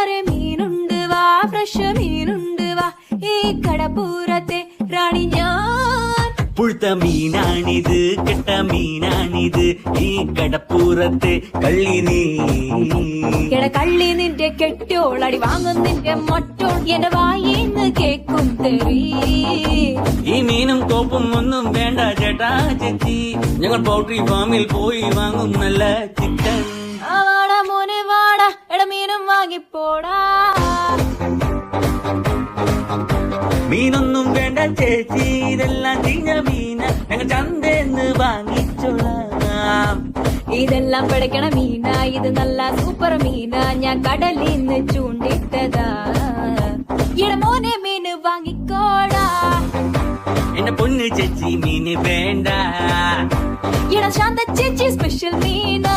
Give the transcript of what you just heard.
കൂട്ടുകാരെ മീനുണ്ട് വാ, ഫ്രഷ് മീനുണ്ട് വാ, ഈ കടപ്പൂരത്തെ റാണി ഞാൻ. പുഴുത്ത മീനാണിത്, കെട്ട മീനാണിത്, ഈ കടപ്പൂരത്തെ കള്ളി നീ. കള്ളി നിന്റെ കെട്ടോളടി വാങ്ങും നിന്റെ മൊട്ടോൾ, എന്റെ വായിന്ന് കേക്കും തെറി. ഈ മീനും കോപ്പും ഒന്നും വേണ്ട ചേട്ടാ ചേച്ചി, ഞങ്ങൾ പൗൾട്രി ഫാമിൽ പോയി വാങ്ങും നല്ല ചിക്കൻ. വാടാ മോനെ വാടാ, മീനും വാങ്ങിപ്പോടാ. മീനൊന്നും വേണ്ട ചേച്ചി, ഇതെല്ലാം ചീഞ്ഞ മീന, ഞങ്ങൾ ചന്തേന്ന് വാങ്ങിച്ചോളാം. ഇതെല്ലാം പിടയ്ക്കണ മീന, ഇത് നല്ല സൂപ്പർ മീന, ഞാൻ കടലിന്ന് ചൂണ്ടിട്ടതാ. മോനെ മീന് വാങ്ങിക്കോടാ. എന്റെ പൊന്ന് ചേച്ചി മീന് വേണ്ട. ശാന്ത ചേച്ചി സ്പെഷ്യൽ മീന.